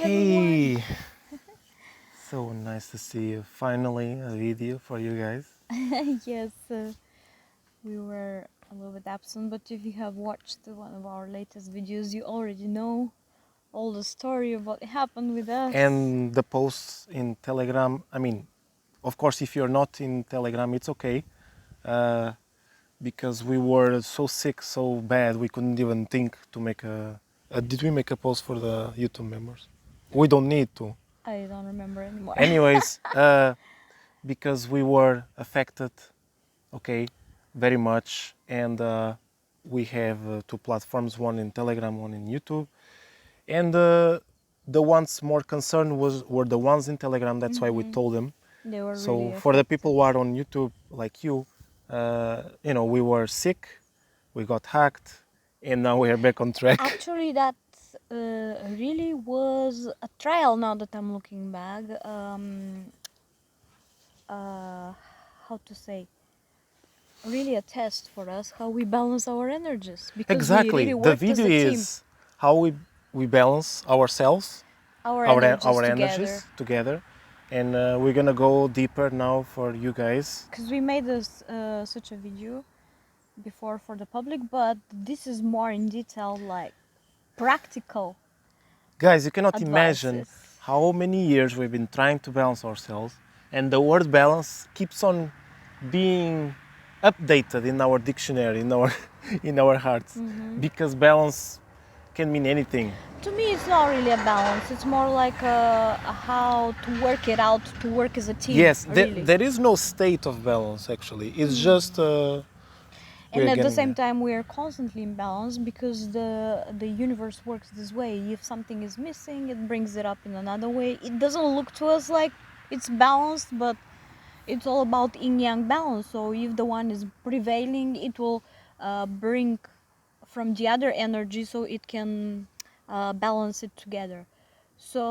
everyone. Hey, so nice to see you. Finally, a video for you guys. Yes, we were a little bit absent, but if you have watched one of our latest videos, you already know all the story of what happened with us. And the posts in Telegram, I mean, of course, if you're not in Telegram, it's okay. Uh, because we were so sick, so bad, we couldn't even think to make a. Did we make a post for the YouTube members? We don't need to. I don't remember anymore. Anyways, because we were affected, okay, very much, and we have two platforms, one in Telegram, one in YouTube, and the ones more concerned were the ones in Telegram. That's why we told them. They were So really for the affected. people who are on YouTube, like you, we were sick, we got hacked, and now we are back on track. Actually, that really was a trial now that I'm looking back. How to say? Really a test for us how we balance our energies because we Exactly. really The worked as video a team. is how we balance ourselves, Our our energies our together. energies together, and we're gonna go deeper now for you guys. Because we made this such a video before for the public, but this is more in detail, like practical Guys, you cannot imagine advices. how many years we've been trying to balance ourselves, and the word balance keeps on being updated in our dictionary, in our in our hearts, because balance can mean anything. To me, it's not really a balance. It's more like a how to work it out, to work as a team. Yes, really. there is no state of balance actually. It's just And we're at the getting same there. time, we are constantly in balance because the universe works this way. If something is missing, it brings it up in another way. It doesn't look to us like it's balanced, but it's all about yin-yang balance. So if the one is prevailing, it will bring from the other energy so it can balance it together. So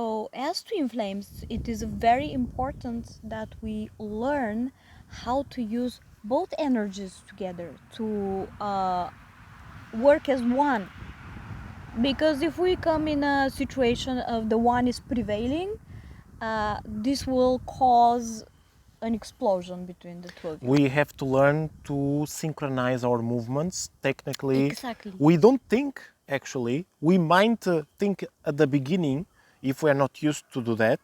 as twin flames, it is very important that we learn how to use both energies together to work as one. Because if we come in a situation of the one is prevailing, this will cause an explosion between the two of you. We have to learn to synchronize our movements. Technically, Exactly. we don't think actually. We might think at the beginning if we are not used to do that,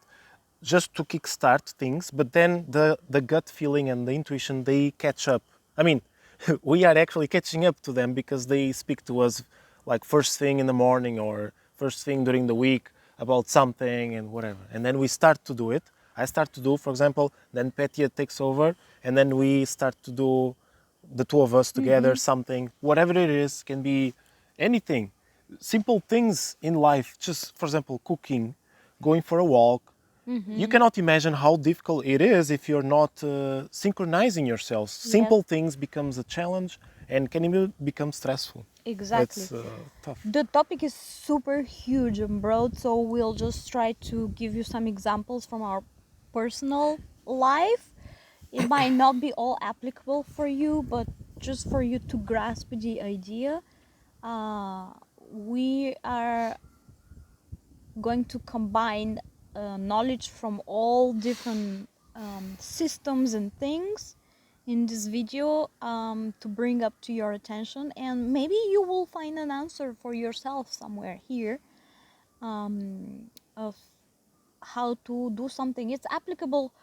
just to kickstart things. But then the gut feeling and the intuition they catch up. I mean, we are actually catching up to them because they speak to us like first thing in the morning or first thing during the week about something and whatever. And then we start to do it. I start to do, for example, then Petya takes over, and then we start to do the two of us together something, whatever it is, can be anything. Simple things in life, just for example, cooking, going for a walk. You cannot imagine how difficult it is if you're not synchronizing yourselves. Simple things becomes a challenge and can even become stressful. Exactly. That's tough. The topic is super huge and broad, so we'll just try to give you some examples from our personal life. It might not be all applicable for you, but just for you to grasp the idea, we are going to combine knowledge from all different systems and things in this video to bring up to your attention, and maybe you will find an answer for yourself somewhere here of how to do something. It's applicable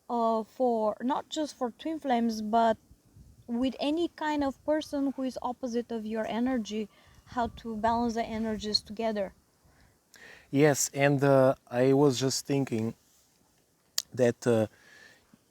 for not just for twin flames, but with any kind of person who is opposite of your energy, how to balance the energies together. Yes, and I was just thinking that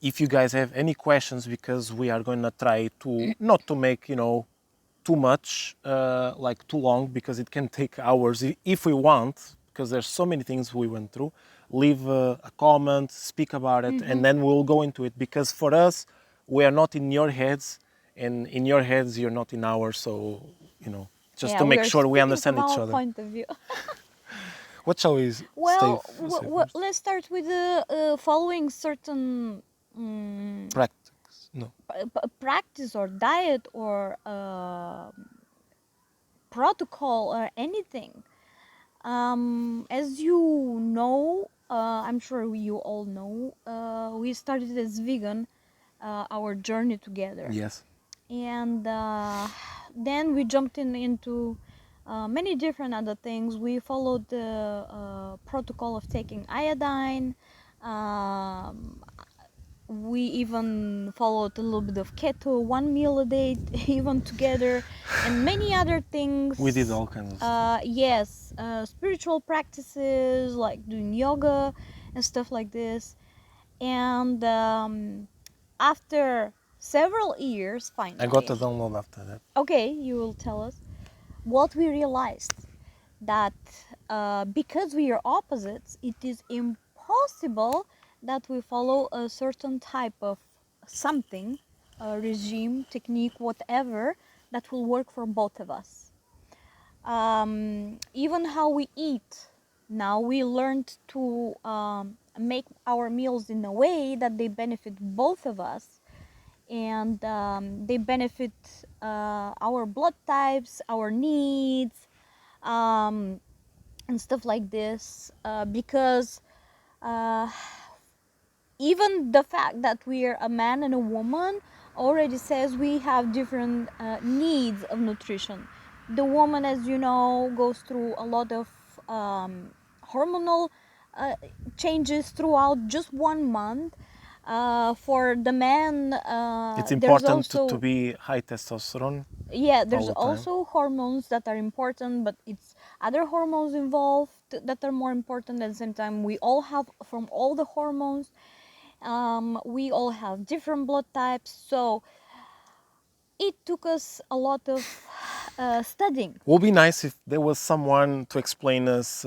if you guys have any questions, because we are going to try to not to make too much, like too long, because it can take hours if we want, because there's so many things we went through. Leave a comment, speak about it, and then we'll go into it. Because for us, we are not in your heads, and in your heads you're not in ours. So just Yeah, to we make are sure we speaking understand from each our other. point of view. What shall we say, Well, say first? let's start with following certain Practice. No. practice or diet or protocol or anything. As you know, I'm sure you all know, we started as vegan, our journey together. Yes. And then we jumped into many different other things. We followed the protocol of taking iodine. Um, we even followed a little bit of keto, one meal a day, even together, and many other things. We did all kinds of stuff. Yes, spiritual practices like doing yoga and stuff like this. And after several years, I got finally, a download after that. okay, you will tell us what we realized, that because we are opposites, it is impossible that we follow a certain type of something, a regime, technique, whatever, that will work for both of us. Even how we eat, now we learned to make our meals in a way that they benefit both of us, and they benefit our blood types, our needs, um, and stuff like this, because uh, even the fact that we are a man and a woman already says we have different needs of nutrition. The woman, as you know, goes through a lot of hormonal uh, changes throughout just 1 month. For the man, It's there's important to also, be high testosterone yeah, all there's the time. also hormones that are important, but it's other hormones involved that are more important. At the same time, we all have from all the hormones, we all have different blood types, so it took us a lot of studying. Would be nice if there was someone to explain us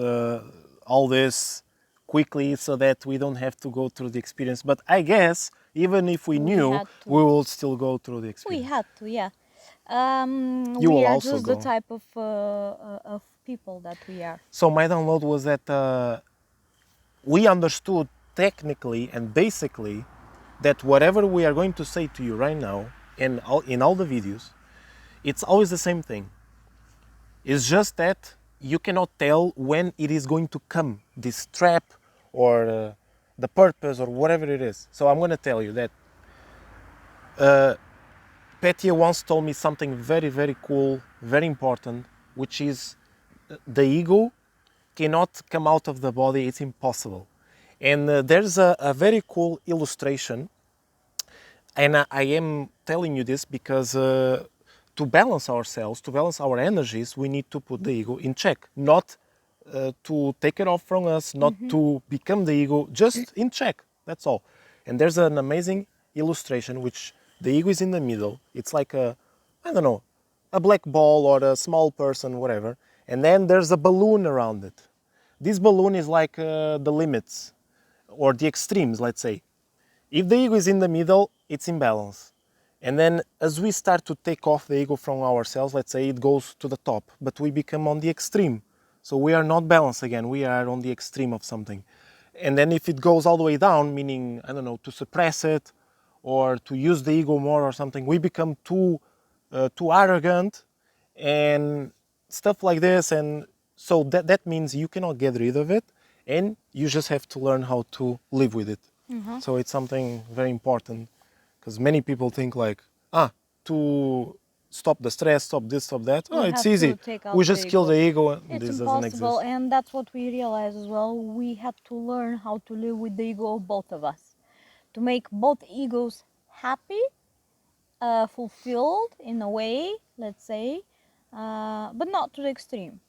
all this quickly so that we don't have to go through the experience. But I guess even if we We knew, had we to. will still go through the We experience. had to, yeah. You We will are also just the go. type of people that we are. So my download was that we understood technically and basically that whatever we are going to say to you right now in all the videos, it's always the same thing. It's just that you cannot tell when it is going to come, this trap or the purpose or whatever it is. So I'm going to tell you that Petia once told me something very, very cool, very important, which is the ego cannot come out of the body, it's impossible. And there's a very cool illustration, and I am telling you this because to balance ourselves, to balance our energies, we need to put the ego in check, not to take it off from us, not to become the ego, just in check. That's all. And there's an amazing illustration which the ego is in the middle. It's like a, I don't know, a black ball or a small person, whatever. And then there's a balloon around it. This balloon is like the limits or the extremes, let's say. If the ego is in the middle, it's in balance. And then as we start to take off the ego from ourselves, let's say it goes to the top, but we become on the extreme. So we are not balanced again, we are on the extreme of something. And then if it goes all the way down, meaning, I don't know, to suppress it or to use the ego more or something, we become too arrogant and stuff like this. And so that means you cannot get rid of it and you just have to learn how to live with it. So it's something very important because many people think like, to stop the stress, stop this, stop that. Oh, We it's have to easy. take We out the just kill ego. the ego and It's this doesn't impossible, exist. and that's what we realize as well. We had to learn how to live with the ego of both of us, to make both egos happy, fulfilled in a way, let's say, but not to the extreme.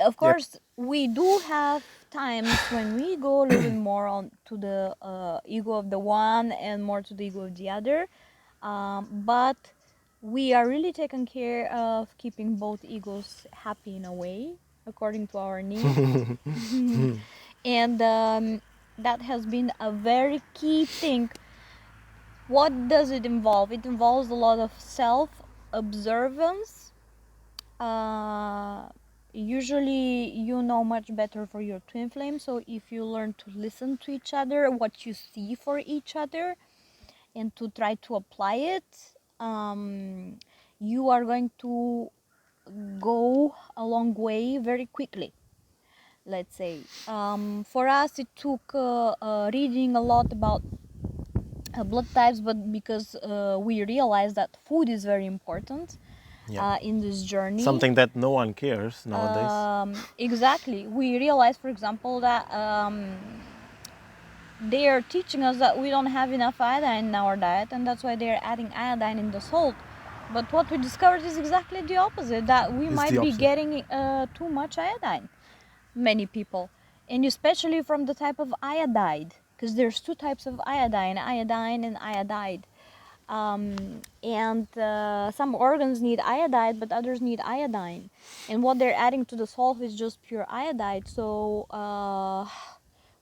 Of Yep. course, we do have times when we go a little bit more on to the ego of the one and more to the ego of the other, but we are really taking care of keeping both egos happy in a way according to our needs. And that has been a very key thing. What does it involve? It involves a lot of self observance. uh, Usually you know much better for your twin flame, so if you learn to listen to each other, what you see for each other, and to try to apply it, you are going to go a long way very quickly, let's say. For us, it took reading a lot about blood types, but because we realized that food is very important Yeah. in this journey. Something that no one cares nowadays. Exactly. We realized, for example, that they are teaching us that we don't have enough iodine in our diet, and that's why they're adding iodine in the salt. But what we discovered is exactly the opposite, that we It's might the be opposite. getting too much iodine, many people, and especially from the type of iodide, because there's two types of iodine and iodide. And some organs need iodide, but others need iodine, and what they're adding to the salt is just pure iodide. So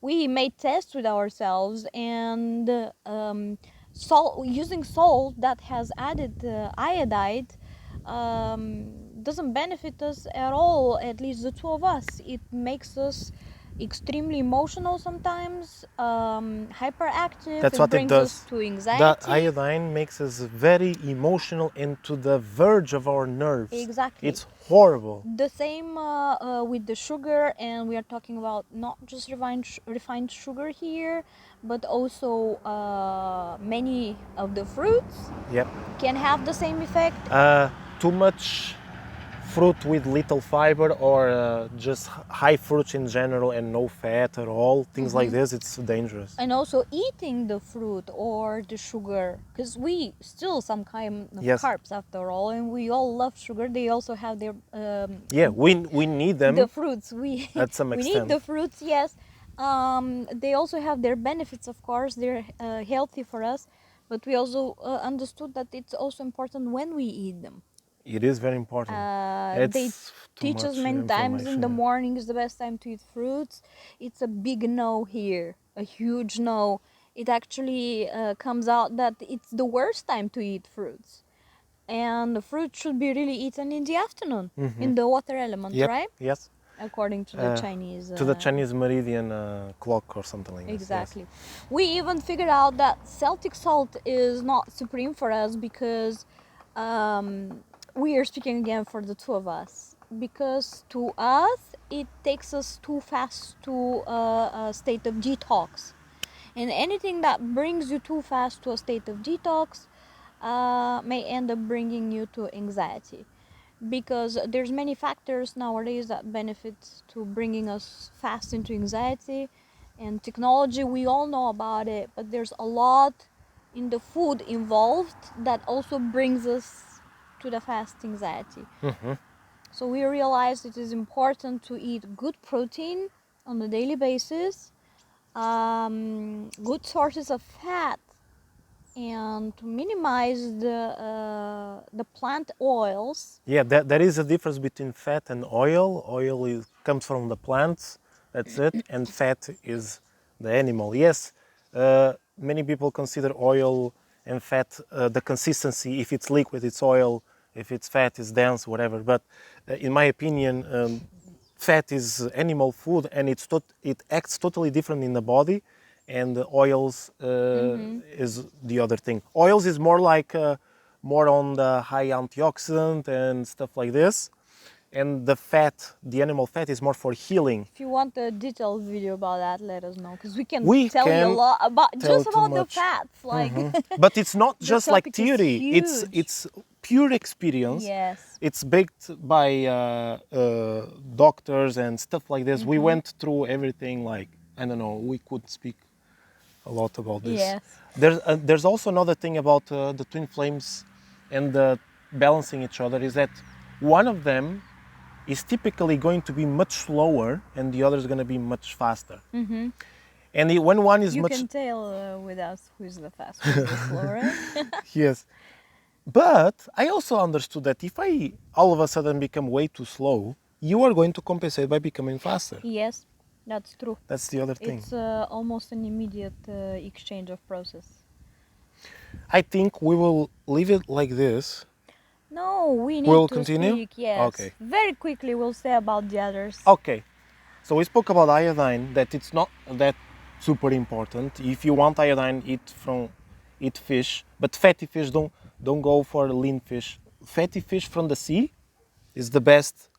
we made tests with ourselves, and salt, using salt that has added iodide, doesn't benefit us at all, at least the two of us. It makes us extremely emotional sometimes, hyperactive. That's It what it brings us does. to The anxiety. iodine makes us very emotional and to the verge of our nerves. Exactly. It's horrible. The same with the sugar, and we are talking about not just refined sugar here, but also many of the fruits Yep. can have the same effect. Too much fruit with little fiber, or just high fruits in general and no fat at all, things like this, it's dangerous. And also eating the fruit or the sugar, because we still some kind of Yes. carbs after all, and we all love sugar. They also have their Yeah, we need them the fruits. We at some we need extent. the fruits, yes. They also have their benefits, of course. They're healthy for us, but we also understood that it's also important when we eat them. It is very important. They It's too teach us much many times in the information. morning is the best time to eat fruits. It's a big no here, a huge no. It actually comes out that it's the worst time to eat fruits, and the fruit should be really eaten in the afternoon, in the water element, Yep. right? Yes. According to the Chinese. To the Chinese meridian clock or something like this. Exactly. We even figured out that Celtic salt is not supreme for us because we are speaking again for the two of us. Because to us, it takes us too fast to a state of detox. And anything that brings you too fast to a state of detox may end up bringing you to anxiety, because there's many factors nowadays that benefit to bringing us fast into anxiety. And technology, we all know about it, but there's a lot in the food involved that also brings us to the fast anxiety. So we realized it is important to eat good protein on a daily basis, good sources of fat, and to minimize the plant oils. Yeah, there is a difference between fat and oil. Oil comes from the plants, that's it, and fat is the animal. Yes, many people consider oil and fat the consistency. If it's liquid, it's oil. If it's fat, it's dense, whatever. But in my opinion, fat is animal food, and it acts totally different in the body, and the oils is the other thing. Oils is more like more on the high antioxidant and stuff like this, and the fat, the animal fat, is more for healing. If you want a detailed video about that, let us know, because we can We tell you a can lot about tell just too about the much. fats, like. But it's not The just like topic is theory. huge. It's pure experience. Yes. It's backed by doctors and stuff like this. We went through everything. Like, I don't know. We could speak a lot about this. Yes. There's also another thing about the twin flames and the balancing each other, is that one of them is typically going to be much slower and the other is going to be much faster. And when one is You much can tell with us who's the fast, who's the slow, right? yes, but I also understood that if I all of a sudden become way too slow, you are going to compensate by becoming faster. Yes, that's true. That's the other thing. It's almost an immediate exchange of process. I think we will leave it like this. No, we need We'll to continue? speak, yes. Okay. Very quickly we'll say about the others. Okay, so we spoke about iodine, that it's not that super important. If you want iodine, eat fish, but fatty fish, don't go for lean fish. Fatty fish from the sea is the best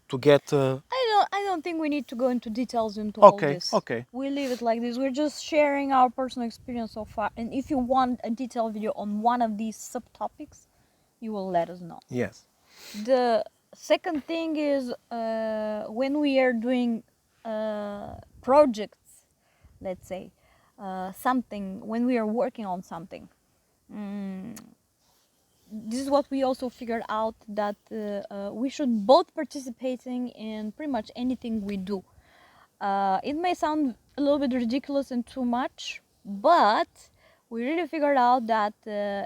to get. I don't think we need to go into details into all Okay, this. okay. We leave it like this. We're just sharing our personal experience so far. And if you want a detailed video on one of these subtopics, you will let us know. Yes. The second thing is when we are doing projects, let's say, something, when we are working on something. This is what we also figured out, that we should both participating in pretty much anything we do. It may sound a little bit ridiculous and too much, but we really figured out that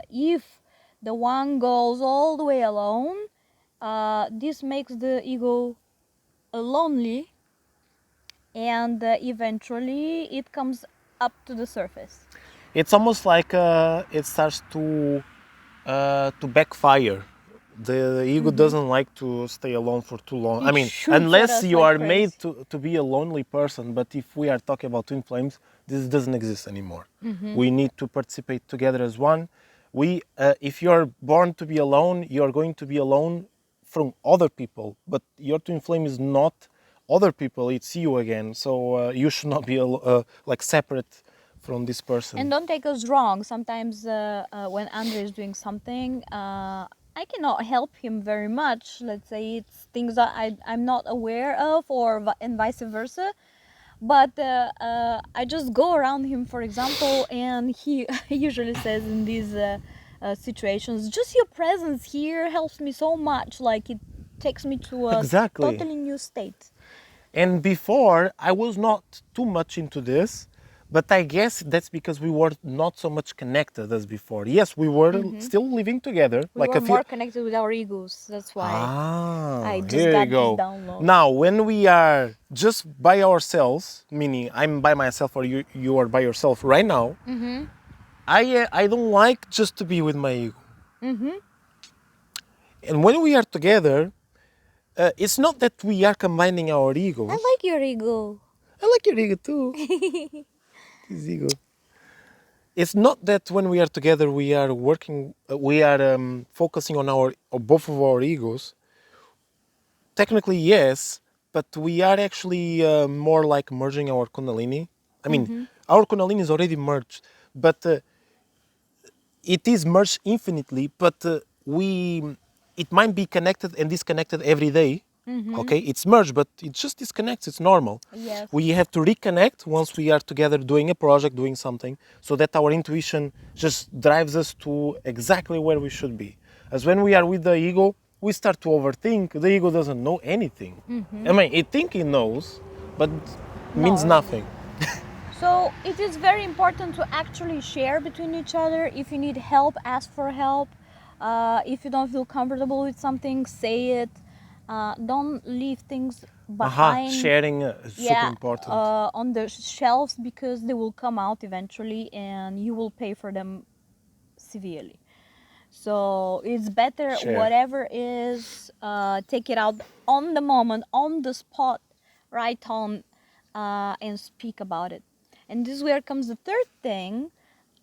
if the one goes all the way alone, this makes the ego lonely, and eventually it comes up to the surface. It's almost like it starts to backfire. The ego doesn't like to stay alone for too long. I It mean, shoots at unless us you like are made crazy. to be a lonely person. But if we are talking about twin flames, this doesn't exist anymore. We need to participate together as one. If you are born to be alone, you are going to be alone from other people. But your twin flame is not other people; it's you again. So you should not be like separate from this person. And don't take us wrong, sometimes when Andre is doing something, I cannot help him very much. Let's say it's things that I'm not aware of, and vice versa. But I just go around him, for example, and he usually says in these situations, just your presence here helps me so much. Like, it takes me to a Exactly. totally new state. And before, I was not too much into this, but I guess that's because we were not so much connected as before. Yes, we were still living together. We Like were a few. more connected with our egos. That's why I Ah, just here you got this go. download. Now, when we are just by ourselves, meaning I'm by myself or you are by yourself right now, I don't like just to be with my ego. And when we are together, it's not that we are combining our egos. I like your ego. I like your ego too. His ego. It's not that when we are together we are working, we are focusing on both of our egos. Technically, yes, but we are actually more like merging our Kundalini. I mean, our Kundalini is already merged, but it is merged infinitely. But it might be connected and disconnected every day. Okay, it's merged, but it just disconnects. It's normal. Yes. We have to reconnect once we are together doing a project, doing something, so that our intuition just drives us to exactly where we should be. As when we are with the ego, we start to overthink. The ego doesn't know anything. I mean, it thinks it knows, but means No. nothing. So it is very important to actually share between each other. If you need help, ask for help. If you don't feel comfortable with something, say it. Don't leave things behind. Sharing is super important. On the shelves, because they will come out eventually and you will pay for them severely. So it's better, Share. whatever is, take it out on the moment, on the spot, right on, and speak about it. And this is where comes the third thing.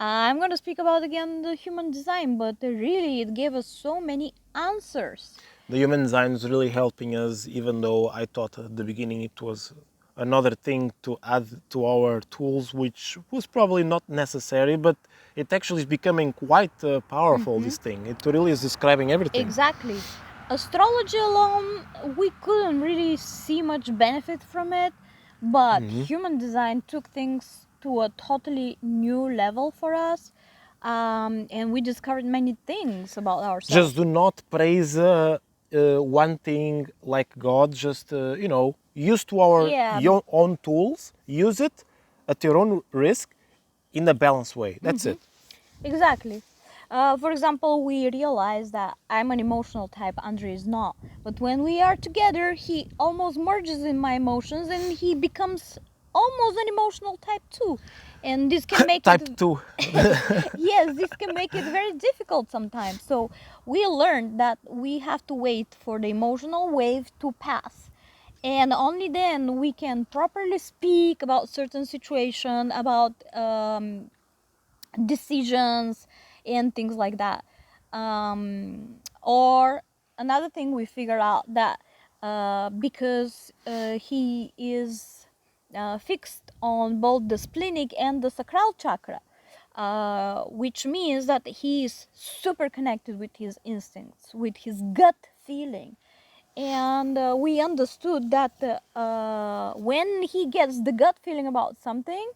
I'm going to speak about again the human design, but really it gave us so many answers. The human design is really helping us, even though I thought at the beginning it was another thing to add to our tools, which was probably not necessary, but it actually is becoming quite powerful, this thing. It really is describing everything. Exactly. Astrology alone, we couldn't really see much benefit from it, but human design took things to a totally new level for us, and we discovered many things about ourselves. Just do not praise one thing like God. Just use to your own tools. Use it at your own risk, in a balanced way. That's it. Exactly. For example, we realize that I'm an emotional type, Andre is not. But when we are together, he almost merges in my emotions and he becomes almost an emotional type too. And this can make Type it 2. yes, this can make it very difficult sometimes. So we learned that we have to wait for the emotional wave to pass. And only then we can properly speak about certain situation, about decisions and things like that. Or another thing we figured out that because he is fixed on both the splenic and the sacral chakra, which means that he is super connected with his instincts, with his gut feeling. And we understood that when he gets the gut feeling about something,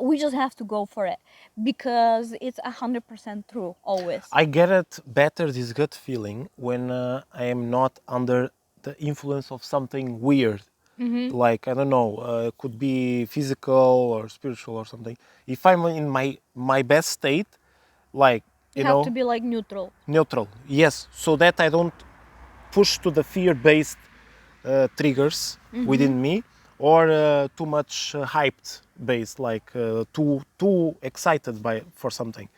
we just have to go for it because it's 100% true always. I get it better, this gut feeling, when I am not under the influence of something weird. Like, I don't know, it could be physical or spiritual or something. If I'm in my best state, like, You you have know, to be like neutral. neutral, yes, so that I don't push to the fear-based triggers within me, or too much hyped based, like too excited by for something.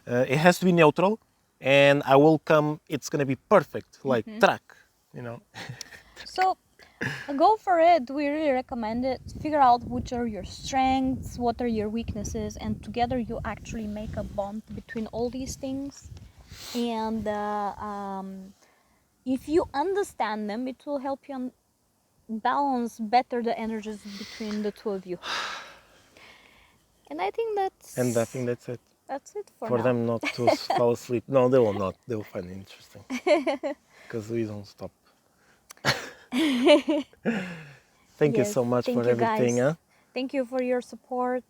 It has to be neutral, and I will come. It's gonna be perfect, like track, you know. So go for it. We really recommend it. Figure out which are your strengths, what are your weaknesses, and together you actually make a bond between all these things. And if you understand them, it will help you balance better the energies between the two of you. And I think And I think that's it. that's it for For now. them not to fall asleep. No, they will not. They will find it interesting because we don't stop. Thank you Yes, so much for thank you everything. guys. Huh? Thank you for your support,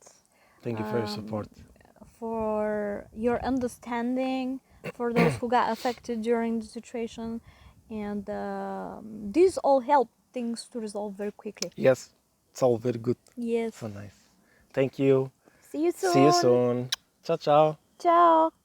Thank you for your support. for your understanding, for those who got affected during the situation, and these all help things to resolve very quickly. Yes, it's all very good. Yes. So nice. Thank you. See you soon. See you soon. Ciao, ciao. Ciao.